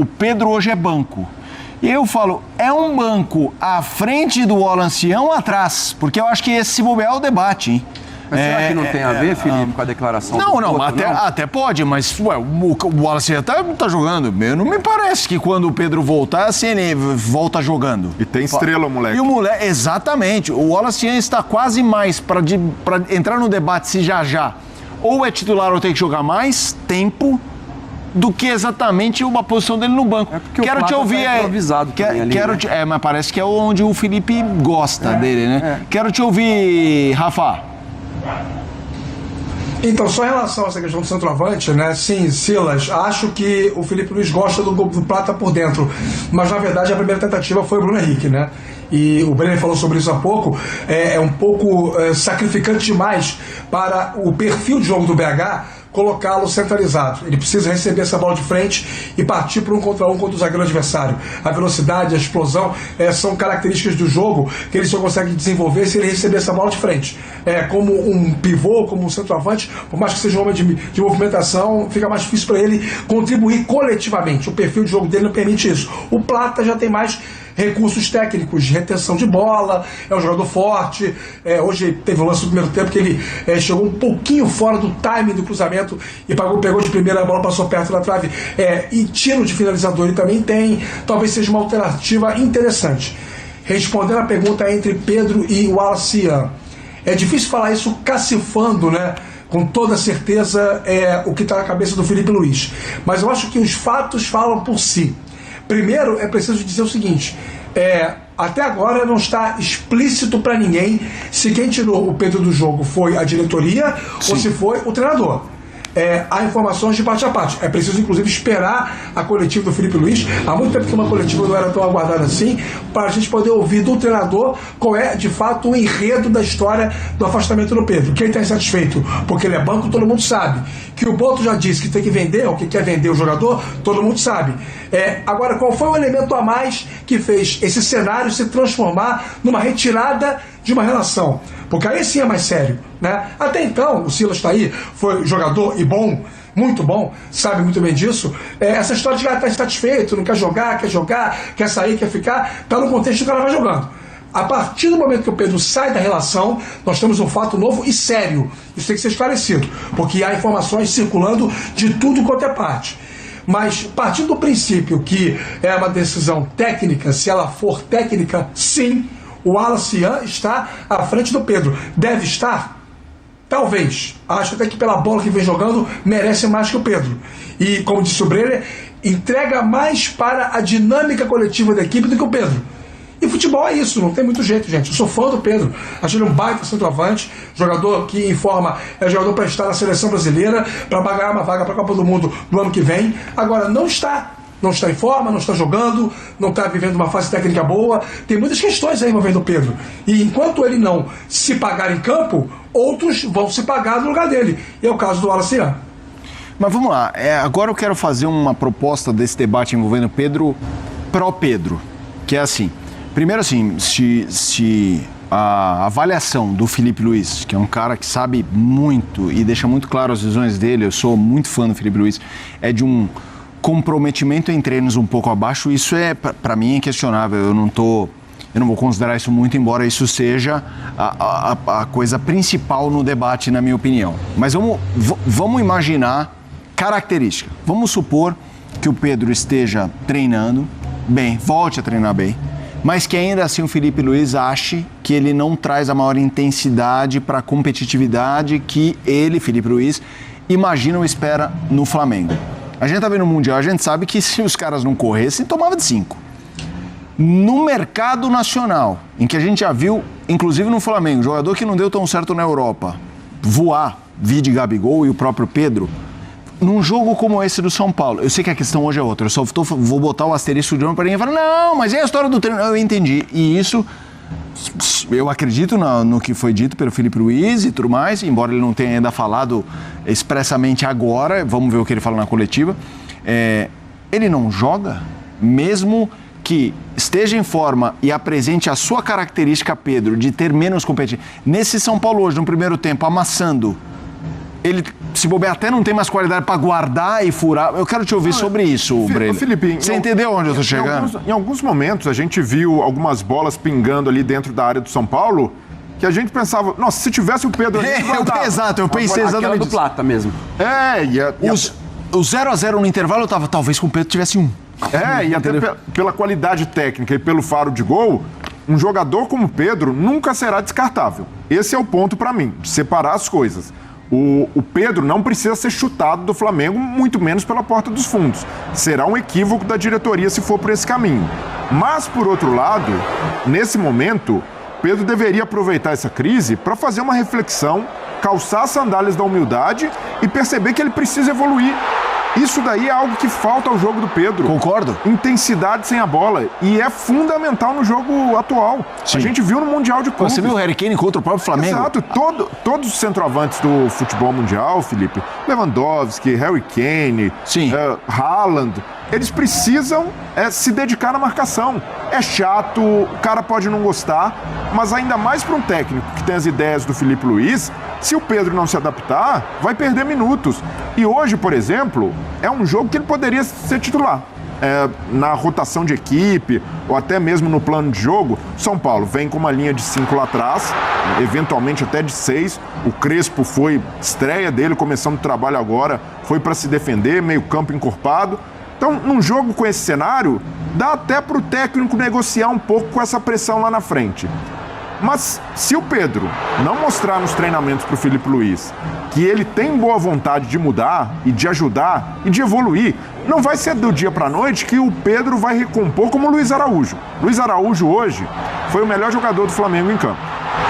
o Pedro hoje é banco. E eu falo, é um banco à frente do Wallace ou atrás? Porque eu acho que esse bobear é o debate, hein? Mas será que não tem a ver, Felipe, com a declaração do Porto, até pode, mas o Wallace tá jogando. Não me parece que quando o Pedro voltar, assim, ele volta jogando. E tem estrela, moleque. E o moleque, exatamente. O Wallace está quase mais para entrar no debate se já ou é titular ou tem que jogar mais tempo do que exatamente uma posição dele no banco. Quero te ouvir. Mas parece que é onde o Felipe gosta dele, né? Quero te ouvir, Rafa. Então, só em relação a essa questão do centroavante, né? Sim, Silas, acho que o Felipe Luiz gosta do Plata por dentro, mas na verdade a primeira tentativa foi o Bruno Henrique, né? E o Brenner falou sobre isso há pouco, é um pouco sacrificante demais para o perfil de jogo do BH colocá-lo centralizado. Ele precisa receber essa bola de frente e partir para 1 contra 1 contra o zagueiro adversário. A velocidade, a explosão são características do jogo que ele só consegue desenvolver se ele receber essa bola de frente. Como um pivô, como um centroavante, por mais que seja um homem de movimentação, fica mais difícil para ele contribuir coletivamente. O perfil de jogo dele não permite isso. O Plata já tem mais recursos técnicos, de retenção de bola, é um jogador forte. Hoje teve o lance do primeiro tempo que ele chegou um pouquinho fora do timing do cruzamento e pegou de primeira, a bola passou perto da trave. E tiro de finalizador ele também tem, talvez seja uma alternativa interessante. Respondendo a pergunta entre Pedro e Wallace, é difícil falar isso cacifando, né? Com toda certeza o que está na cabeça do Felipe Luiz, mas eu acho que os fatos falam por si. Primeiro, é preciso dizer o seguinte, até agora não está explícito para ninguém se quem tirou o Pedro do jogo foi a diretoria ou se foi o treinador. Há informações de parte a parte. É preciso, inclusive, esperar a coletiva do Felipe Luiz. Há muito tempo que uma coletiva não era tão aguardada assim, para a gente poder ouvir do treinador qual é, de fato, o enredo da história do afastamento do Pedro. Quem está insatisfeito porque ele é banco, todo mundo sabe. Que o Boto já disse que tem que vender, ou que quer vender o jogador, todo mundo sabe. Agora, qual foi o elemento a mais que fez esse cenário se transformar numa retirada de uma relação? Porque aí sim é mais sério, né? Até então, o Silas está aí, foi jogador e bom, muito bom, sabe muito bem disso. Essa história de estar insatisfeito, não quer jogar, quer sair, quer ficar, está no contexto que o cara vai jogando. A partir do momento que o Pedro sai da relação, nós temos um fato novo e sério. Isso tem que ser esclarecido, porque há informações circulando de tudo quanto é parte. Mas partindo do princípio que é uma decisão técnica, se ela for técnica, sim, o Wallace está à frente do Pedro. Deve estar? Talvez. Acho até que pela bola que vem jogando, merece mais que o Pedro. E, como disse o Brenner, entrega mais para a dinâmica coletiva da equipe do que o Pedro. E futebol é isso, não tem muito jeito, gente. Eu sou fã do Pedro. Acho ele um baita centroavante, jogador que informa, jogador para estar na seleção brasileira, para ganhar uma vaga para a Copa do Mundo no ano que vem. Agora, não está em forma, não está jogando, não está vivendo uma fase técnica boa. Tem muitas questões aí envolvendo o Pedro. E enquanto ele não se pagar em campo, outros vão se pagar no lugar dele. E é o caso do Wallace. Mas vamos lá, agora eu quero fazer uma proposta desse debate envolvendo Pedro, pró-Pedro, que é assim. Primeiro assim, se a avaliação do Felipe Luiz, que é um cara que sabe muito e deixa muito claro as visões dele, eu sou muito fã do Felipe Luiz, é de um comprometimento em treinos um pouco abaixo, isso para mim é inquestionável. Eu não vou considerar isso muito, embora isso seja a coisa principal no debate, na minha opinião. Mas vamos imaginar característica. Vamos supor que o Pedro esteja treinando bem, volte a treinar bem, mas que ainda assim o Felipe Luiz ache que ele não traz a maior intensidade para a competitividade que ele, Felipe Luiz, imagina ou espera no Flamengo. A gente tá vendo o Mundial, a gente sabe que se os caras não corressem, tomava de 5. No mercado nacional, em que a gente já viu, inclusive no Flamengo, jogador que não deu tão certo na Europa, voar, vide Gabigol e o próprio Pedro, num jogo como esse do São Paulo, eu sei que a questão hoje é outra, eu só vou botar o asterisco de uma para ninguém falar, não, mas é a história do treino, eu entendi, e isso, eu acredito no que foi dito pelo Felipe Luiz e tudo mais, embora ele não tenha ainda falado expressamente agora, vamos ver o que ele fala na coletiva, ele não joga, mesmo que esteja em forma e apresente a sua característica, Pedro, de ter menos competitividade. Nesse São Paulo hoje, no primeiro tempo, amassando, ele se bobear, até não tem mais qualidade para guardar e furar. Eu quero te ouvir sobre isso, Breno. Felipe, você entendeu onde eu tô chegando? Em alguns momentos, a gente viu algumas bolas pingando ali dentro da área do São Paulo, que a gente pensava, nossa, se tivesse o Pedro ali, exato, eu pensei exatamente do Plata mesmo. O 0-0 no intervalo, eu tava, talvez com o Pedro tivesse um. E até pela qualidade técnica e pelo faro de gol, um jogador como o Pedro nunca será descartável. Esse é o ponto para mim, de separar as coisas. O Pedro não precisa ser chutado do Flamengo, muito menos pela porta dos fundos. Será um equívoco da diretoria se for por esse caminho. Mas, por outro lado, nesse momento, Pedro deveria aproveitar essa crise para fazer uma reflexão, calçar as sandálias da humildade e perceber que ele precisa evoluir. Isso daí é algo que falta ao jogo do Pedro. Concordo. Intensidade sem a bola. E é fundamental no jogo atual. Sim. A gente viu no Mundial de Clubes. Você viu o Harry Kane contra o próprio Flamengo? Exato. Todos os centroavantes do futebol mundial, Felipe, Lewandowski, Harry Kane, Haaland, eles precisam se dedicar na marcação. É chato, o cara pode não gostar, mas ainda mais para um técnico que tem as ideias do Filipe Luiz, se o Pedro não se adaptar, vai perder minutos. E hoje, por exemplo, é um jogo que ele poderia ser titular. Na rotação de equipe, ou até mesmo no plano de jogo, São Paulo vem com uma linha de 5 lá atrás, eventualmente até de 6. O Crespo foi estreia dele, começando o trabalho agora, foi para se defender, meio campo encorpado. Então, num jogo com esse cenário, dá até para o técnico negociar um pouco com essa pressão lá na frente. Mas se o Pedro não mostrar nos treinamentos para o Filipe Luiz que ele tem boa vontade de mudar e de ajudar e de evoluir, não vai ser do dia para a noite que o Pedro vai recompor como o Luiz Araújo. Luiz Araújo hoje foi o melhor jogador do Flamengo em campo.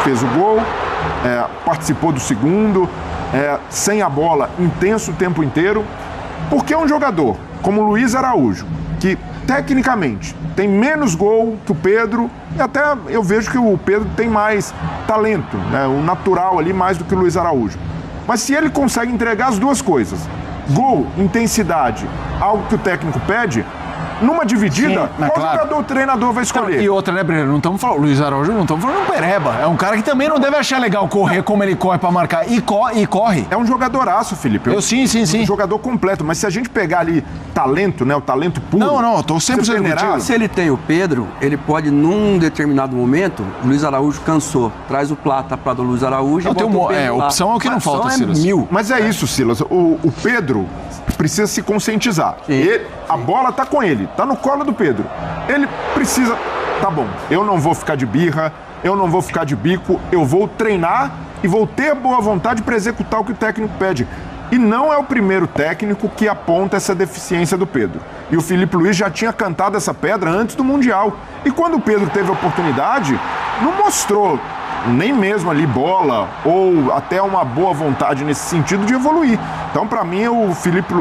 Fez o gol, participou do segundo, sem a bola, intenso o tempo inteiro. Porque é um jogador como o Luiz Araújo, que tecnicamente tem menos gol que o Pedro, e até eu vejo que o Pedro tem mais talento, o natural ali mais do que o Luiz Araújo. Mas se ele consegue entregar as duas coisas, gol, intensidade, algo que o técnico pede, numa dividida, qual jogador o treinador vai escolher? E outra, né, Breno? Não estamos falando, Luiz Araújo, não estamos falando do Pereba. É um cara que também não deve achar legal correr como ele corre pra marcar. E corre. É um jogadoraço, Felipe. Sim. Um jogador completo. Mas se a gente pegar ali talento, o talento puro... Não, eu tô 100% contigo. Se ele tem o Pedro, ele pode, num determinado momento, o Luiz Araújo cansou. Traz o Plata para do Luiz Araújo e bota o Pedro lá. Opção é o que não falta, Silas. Mas é isso, Silas. O Pedro precisa se conscientizar. A bola tá com ele, tá no colo do Pedro. Ele precisa... Tá bom, eu não vou ficar de birra, eu não vou ficar de bico, eu vou treinar e vou ter boa vontade para executar o que o técnico pede. E não é o primeiro técnico que aponta essa deficiência do Pedro. E o Filipe Luiz já tinha cantado essa pedra antes do Mundial. E quando o Pedro teve a oportunidade, não mostrou nem mesmo ali bola ou até uma boa vontade nesse sentido de evoluir. Então, para mim, o Filipe,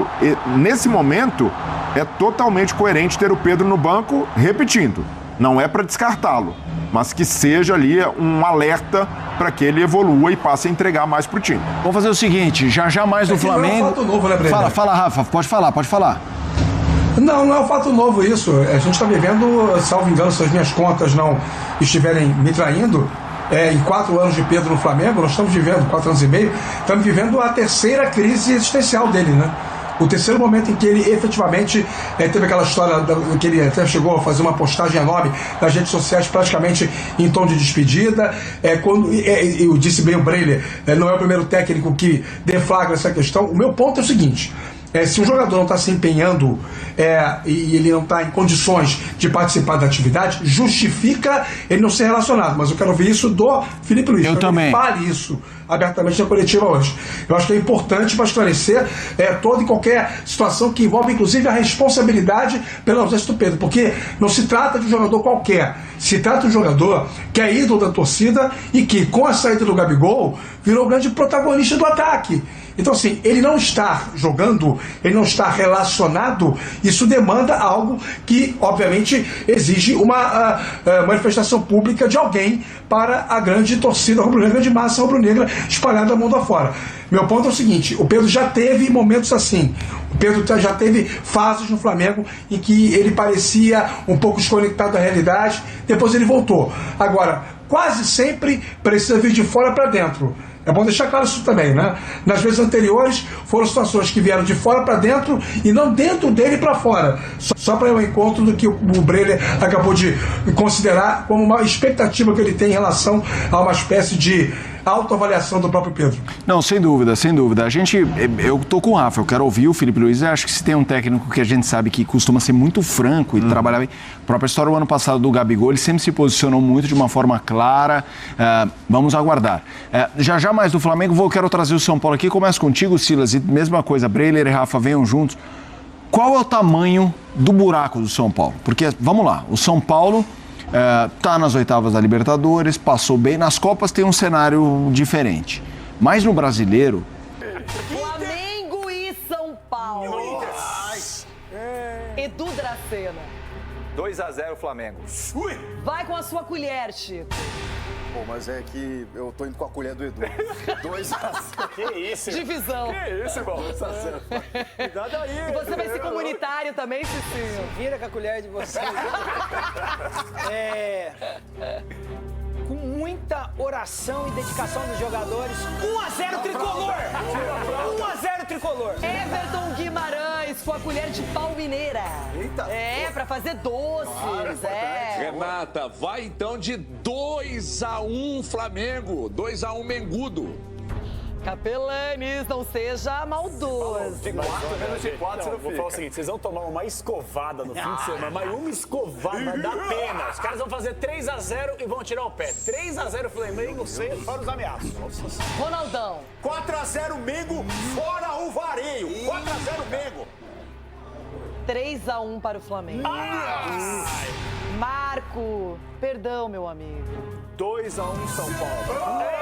nesse momento, é totalmente coerente ter o Pedro no banco, repetindo, não é para descartá-lo, mas que seja ali um alerta para que ele evolua e passe a entregar mais pro time. Vamos fazer o seguinte, já mais do Flamengo... Não é um fato novo, né, Breno? Fala, Rafa, pode falar. Não é um fato novo isso. A gente está vivendo, salvo engano, se as minhas contas não estiverem me traindo, em 4 anos de Pedro no Flamengo, nós estamos vivendo, 4 anos e meio, estamos vivendo a terceira crise existencial dele, né? O terceiro momento em que ele efetivamente teve aquela história que ele até chegou a fazer uma postagem enorme nas redes sociais, praticamente em tom de despedida. Quando eu disse bem o Breiner, não é o primeiro técnico que deflagra essa questão. O meu ponto é o seguinte: se um jogador não está se empenhando e ele não está em condições de participar da atividade, justifica ele não ser relacionado. Mas eu quero ver isso do Filipe Luiz. Eu também. Ele fale isso abertamente na coletiva hoje. Eu acho que é importante para esclarecer toda e qualquer situação que envolve, inclusive, a responsabilidade pela ausência do Pedro. Porque não se trata de um jogador qualquer. Se trata de um jogador que é ídolo da torcida e que, com a saída do Gabigol, virou o grande protagonista do ataque. Então, assim, ele não está jogando, ele não está relacionado, isso demanda algo que, obviamente, exige uma manifestação pública de alguém para a grande torcida rubro-negra, grande massa rubro-negra espalhada mundo afora. Meu ponto é o seguinte: o Pedro já teve momentos assim. O Pedro já teve fases no Flamengo em que ele parecia um pouco desconectado da realidade, depois ele voltou. Agora, quase sempre precisa vir de fora para dentro. É bom deixar claro isso também, né? Nas vezes anteriores, foram situações que vieram de fora para dentro e não dentro dele para fora. Só para ir ao encontro do que o Breler acabou de considerar como uma expectativa que ele tem em relação a uma espécie de autoavaliação do próprio Pedro. Não, sem dúvida, sem dúvida. Eu tô com o Rafa, eu quero ouvir o Felipe Luiz. Eu acho que se tem um técnico que a gente sabe que costuma ser muito franco e trabalhar bem. A própria história do ano passado do Gabigol, ele sempre se posicionou muito de uma forma clara. Vamos aguardar. Já mais do Flamengo, quero trazer o São Paulo aqui. Começo contigo, Silas, e mesma coisa, Breler e Rafa venham juntos. Qual é o tamanho do buraco do São Paulo? Porque, vamos lá, o São Paulo tá nas oitavas da Libertadores, passou bem. Nas Copas tem um cenário diferente. Mas no Brasileiro... Flamengo e São Paulo. Edu Dracena. 2-0 Flamengo. Vai com a sua colher, Chico. Pô, mas é que eu tô indo com a colher do Edu. 2-0. Que isso? Divisão. Que isso, irmão? 2-0. Cuidado aí. E você vai ser comunitário também, Cicinho? Vira com a colher de vocês. Com muita oração e dedicação dos jogadores. 1-0 tricolor! 1-0 tricolor! Everton Guimarães com a colher de pau mineira. Eita. Pra fazer doces. Renata, vai então de 2-1 Flamengo. 2-1 Mengudo. Capelanes, não seja maldoso. De 4 menos de 4 você não fica. Vou falar o seguinte, vocês vão tomar uma escovada no fim de semana, mas uma escovada vai dar pena. Os caras vão fazer 3-0 e vão tirar o pé. 3-0 Flamengo, sem fora os ameaços. Ronaldão. 4-0 Mengo, fora o vareio. 4-0 Mengo. 3-1 para o Flamengo. Marco, perdão, meu amigo. 2-1 São Paulo. Dá pena.